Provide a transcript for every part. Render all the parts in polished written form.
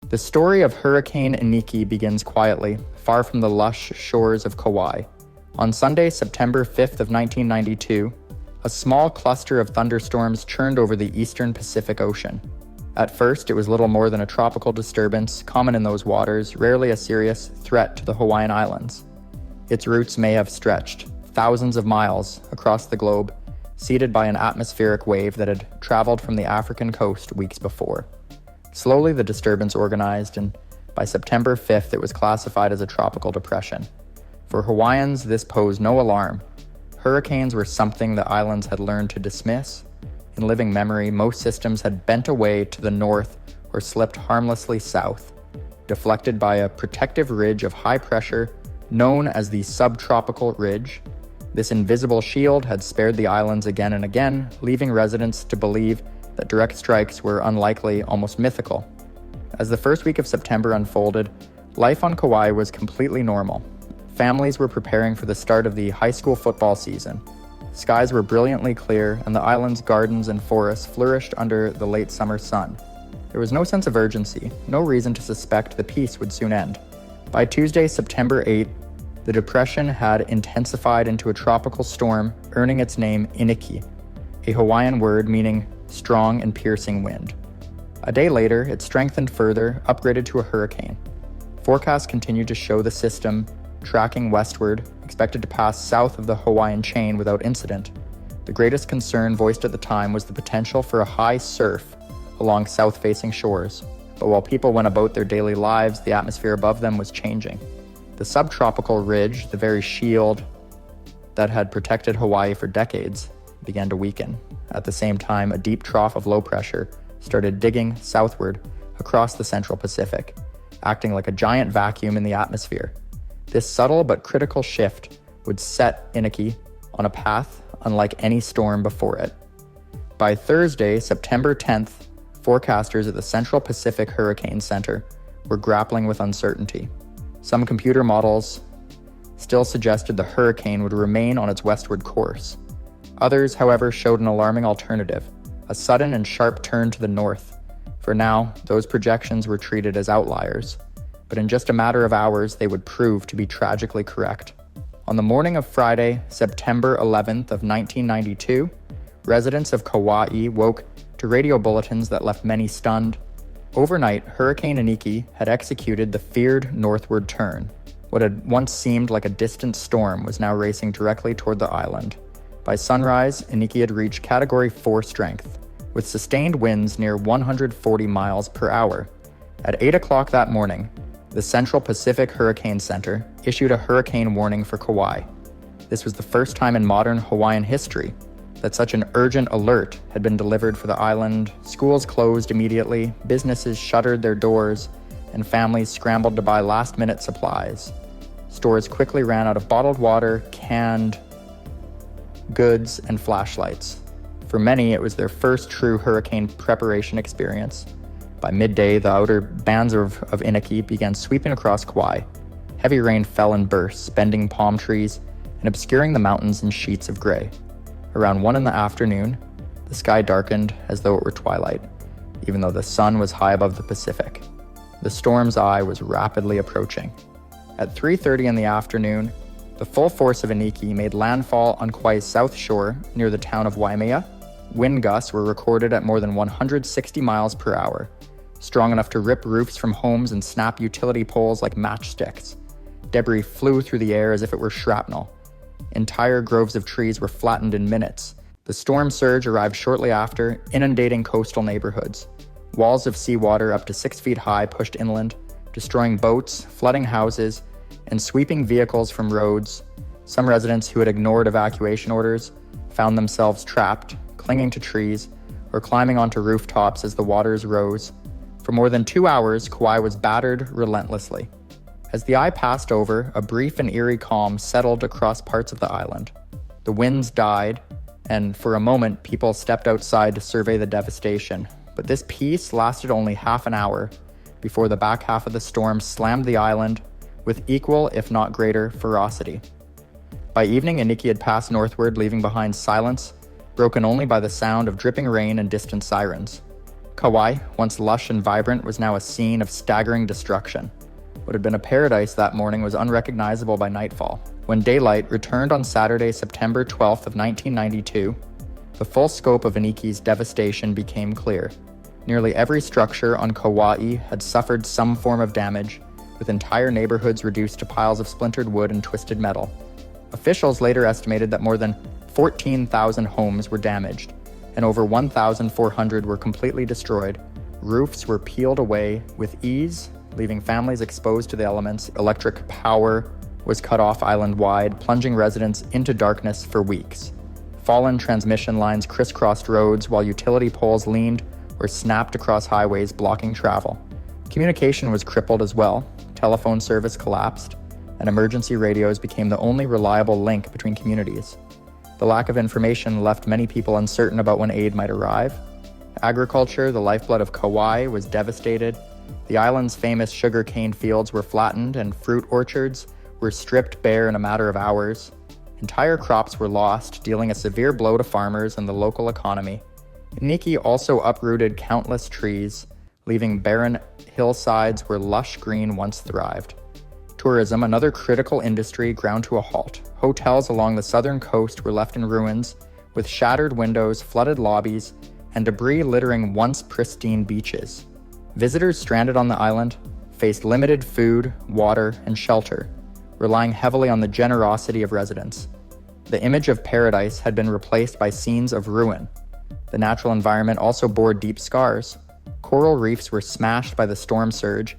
The story of Hurricane Iniki begins quietly, far from the lush shores of Kauai. On Sunday, September 5th of 1992, a small cluster of thunderstorms churned over the eastern Pacific Ocean. At first, it was little more than a tropical disturbance, common in those waters, rarely a serious threat to the Hawaiian Islands. Its roots may have stretched thousands of miles across the globe, seeded by an atmospheric wave that had traveled from the African coast weeks before. Slowly, the disturbance organized, and by September 5th, it was classified as a tropical depression. For Hawaiians, this posed no alarm. Hurricanes were something the islands had learned to dismiss. In living memory, most systems had bent away to the north or slipped harmlessly south, deflected by a protective ridge of high pressure known as the subtropical ridge. This invisible shield had spared the islands again and again, leaving residents to believe that direct strikes were unlikely, almost mythical. As the first week of September unfolded, life on Kauai was completely normal. Families were preparing for the start of the high school football season. Skies were brilliantly clear, and the island's gardens and forests flourished under the late summer sun. There was no sense of urgency, no reason to suspect the peace would soon end. By Tuesday, September 8th, the depression had intensified into a tropical storm, earning its name Iniki, a Hawaiian word meaning strong and piercing wind. A day later, it strengthened further, upgraded to a hurricane. Forecasts continued to show the system tracking westward, expected to pass south of the Hawaiian chain without incident. The greatest concern voiced at the time was the potential for a high surf along south-facing shores. But while people went about their daily lives, the atmosphere above them was changing. The subtropical ridge, the very shield that had protected Hawaii for decades, began to weaken. At the same time, a deep trough of low pressure started digging southward across the central Pacific, acting like a giant vacuum in the atmosphere. This subtle but critical shift would set Iniki on a path unlike any storm before it. By Thursday, September 10th, forecasters at the Central Pacific Hurricane Center were grappling with uncertainty. Some computer models still suggested the hurricane would remain on its westward course. Others, however, showed an alarming alternative, a sudden and sharp turn to the north. For now, those projections were treated as outliers, but in just a matter of hours, they would prove to be tragically correct. On the morning of Friday, September 11th of 1992, residents of Kauai woke to radio bulletins that left many stunned. Overnight, Hurricane Iniki had executed the feared northward turn. What had once seemed like a distant storm was now racing directly toward the island. By sunrise, Iniki had reached Category 4 strength, with sustained winds near 140 miles per hour. At 8 o'clock that morning, the Central Pacific Hurricane Center issued a hurricane warning for Kauai. This was the first time in modern Hawaiian history that such an urgent alert had been delivered for the island. Schools closed immediately, businesses shuttered their doors, and families scrambled to buy last-minute supplies. Stores quickly ran out of bottled water, canned goods, and flashlights. For many, it was their first true hurricane preparation experience. By midday, the outer bands of Iniki began sweeping across Kauai. Heavy rain fell in bursts, bending palm trees and obscuring the mountains in sheets of gray. Around 1 p.m, the sky darkened as though it were twilight, even though the sun was high above the Pacific. The storm's eye was rapidly approaching. At 3:30 in the afternoon, the full force of Iniki made landfall on Kauai's south shore near the town of Waimea. Wind gusts were recorded at more than 160 miles per hour, strong enough to rip roofs from homes and snap utility poles like matchsticks. Debris flew through the air as if it were shrapnel. Entire groves of trees were flattened in minutes. The storm surge arrived shortly after, inundating coastal neighborhoods. Walls of seawater up to 6 feet high pushed inland, destroying boats, flooding houses, and sweeping vehicles from roads. Some residents who had ignored evacuation orders found themselves trapped, clinging to trees, or climbing onto rooftops as the waters rose. For more than 2 hours, Kauai was battered relentlessly. As the eye passed over, a brief and eerie calm settled across parts of the island. The winds died, and for a moment, people stepped outside to survey the devastation. But this peace lasted only half an hour before the back half of the storm slammed the island with equal, if not greater, ferocity. By evening, Iniki had passed northward, leaving behind silence, broken only by the sound of dripping rain and distant sirens. Kauai, once lush and vibrant, was now a scene of staggering destruction. What had been a paradise that morning was unrecognizable by nightfall. When daylight returned on Saturday, September 12th of 1992, the full scope of Iniki's devastation became clear. Nearly every structure on Kauai had suffered some form of damage, with entire neighborhoods reduced to piles of splintered wood and twisted metal. Officials later estimated that more than 14,000 homes were damaged, and over 1,400 were completely destroyed. Roofs were peeled away with ease, leaving families exposed to the elements. Electric power was cut off island-wide, plunging residents into darkness for weeks. Fallen transmission lines crisscrossed roads while utility poles leaned or snapped across highways, blocking travel. Communication was crippled as well. Telephone service collapsed, and emergency radios became the only reliable link between communities. The lack of information left many people uncertain about when aid might arrive. Agriculture, the lifeblood of Kauai, was devastated. The island's famous sugar-cane fields were flattened, and fruit orchards were stripped bare in a matter of hours. Entire crops were lost, dealing a severe blow to farmers and the local economy. Iniki also uprooted countless trees, leaving barren hillsides where lush green once thrived. Tourism, another critical industry, ground to a halt. Hotels along the southern coast were left in ruins, with shattered windows, flooded lobbies, and debris littering once pristine beaches. Visitors stranded on the island faced limited food, water, and shelter, relying heavily on the generosity of residents. The image of paradise had been replaced by scenes of ruin. The natural environment also bore deep scars. Coral reefs were smashed by the storm surge,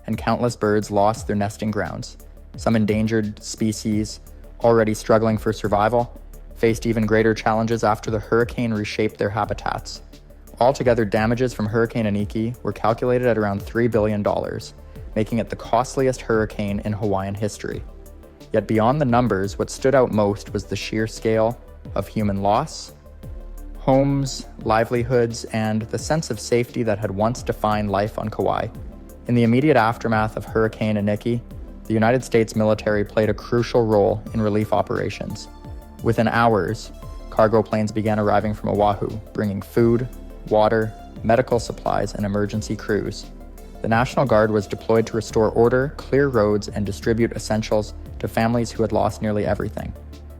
and countless birds lost their nesting grounds. Some endangered species, already struggling for survival, faced even greater challenges after the hurricane reshaped their habitats. Altogether, damages from Hurricane Iniki were calculated at around $3 billion, making it the costliest hurricane in Hawaiian history. Yet beyond the numbers, what stood out most was the sheer scale of human loss. Homes, livelihoods, and the sense of safety that had once defined life on Kauai. In the immediate aftermath of Hurricane Iniki, the United States military played a crucial role in relief operations. Within hours, cargo planes began arriving from Oahu, bringing food, water, medical supplies, and emergency crews. The National Guard was deployed to restore order, clear roads, and distribute essentials to families who had lost nearly everything.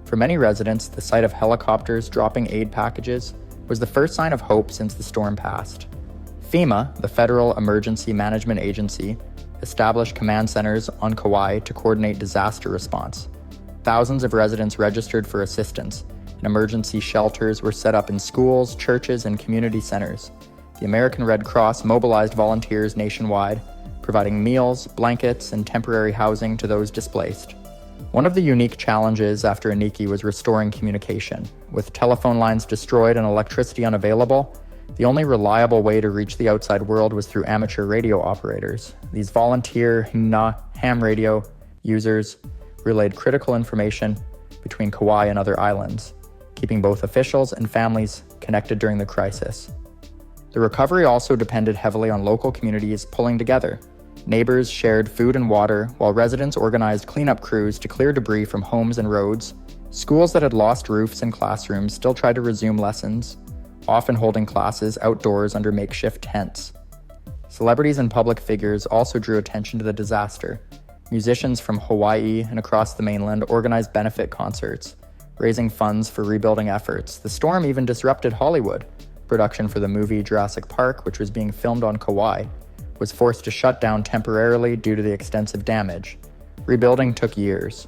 For many residents, the sight of helicopters dropping aid packages was the first sign of hope since the storm passed. FEMA, the Federal Emergency Management Agency, established command centers on Kauai to coordinate disaster response. Thousands of residents registered for assistance, and emergency shelters were set up in schools, churches, and community centers. The American Red Cross mobilized volunteers nationwide, providing meals, blankets, and temporary housing to those displaced. One of the unique challenges after Iniki was restoring communication. With telephone lines destroyed and electricity unavailable, the only reliable way to reach the outside world was through amateur radio operators. These volunteer ham radio users relayed critical information between Kauai and other islands, keeping both officials and families connected during the crisis. The recovery also depended heavily on local communities pulling together. Neighbors shared food and water, while residents organized cleanup crews to clear debris from homes and roads. Schools that had lost roofs and classrooms still tried to resume lessons, often holding classes outdoors under makeshift tents. Celebrities and public figures also drew attention to the disaster. Musicians from Hawaii and across the mainland organized benefit concerts, raising funds for rebuilding efforts. The storm even disrupted Hollywood. Production for the movie Jurassic Park, which was being filmed on Kauai, was forced to shut down temporarily due to the extensive damage. Rebuilding took years.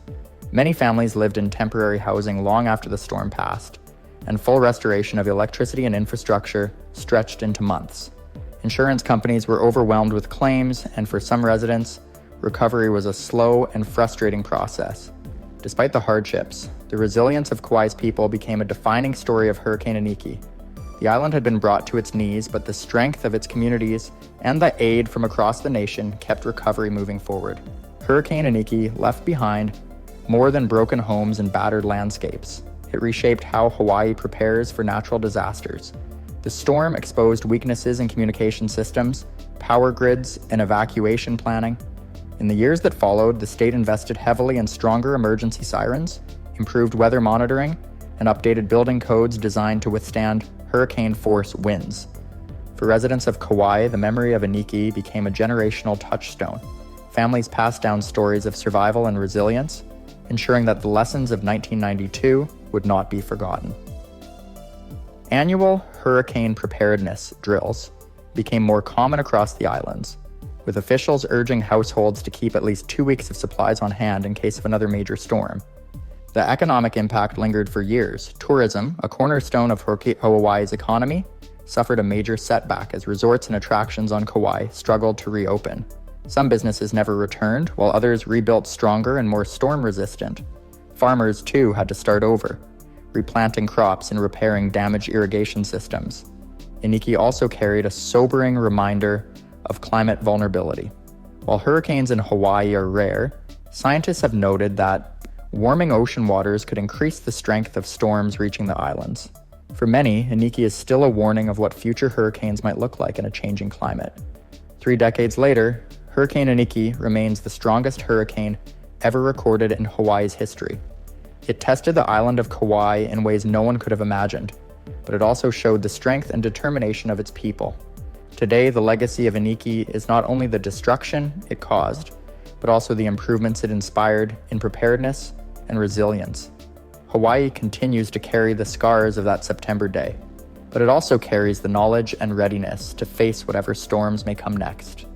Many families lived in temporary housing long after the storm passed, and full restoration of electricity and infrastructure stretched into months. Insurance companies were overwhelmed with claims, and for some residents, recovery was a slow and frustrating process. Despite the hardships, the resilience of Kauai's people became a defining story of Hurricane Iniki. The island had been brought to its knees, but the strength of its communities and the aid from across the nation kept recovery moving forward. Hurricane Iniki left behind more than broken homes and battered landscapes. It reshaped how Hawaii prepares for natural disasters. The storm exposed weaknesses in communication systems, power grids, and evacuation planning. In the years that followed, the state invested heavily in stronger emergency sirens, improved weather monitoring, and updated building codes designed to withstand hurricane-force winds. For residents of Kauai, the memory of Iniki became a generational touchstone. Families passed down stories of survival and resilience, ensuring that the lessons of 1992 would not be forgotten. Annual hurricane preparedness drills became more common across the islands, with officials urging households to keep at least 2 weeks of supplies on hand in case of another major storm. The economic impact lingered for years. Tourism, a cornerstone of Hawaii's economy, suffered a major setback as resorts and attractions on Kauai struggled to reopen. Some businesses never returned, while others rebuilt stronger and more storm-resistant. Farmers, too, had to start over, replanting crops and repairing damaged irrigation systems. Iniki also carried a sobering reminder of climate vulnerability. While hurricanes in Hawaii are rare, scientists have noted that warming ocean waters could increase the strength of storms reaching the islands. For many, Iniki is still a warning of what future hurricanes might look like in a changing climate. 3 decades later, Hurricane Iniki remains the strongest hurricane ever recorded in Hawaii's history. It tested the island of Kauai in ways no one could have imagined, but it also showed the strength and determination of its people. Today, the legacy of Iniki is not only the destruction it caused, but also the improvements it inspired in preparedness and resilience. Hawaii continues to carry the scars of that September day, but it also carries the knowledge and readiness to face whatever storms may come next.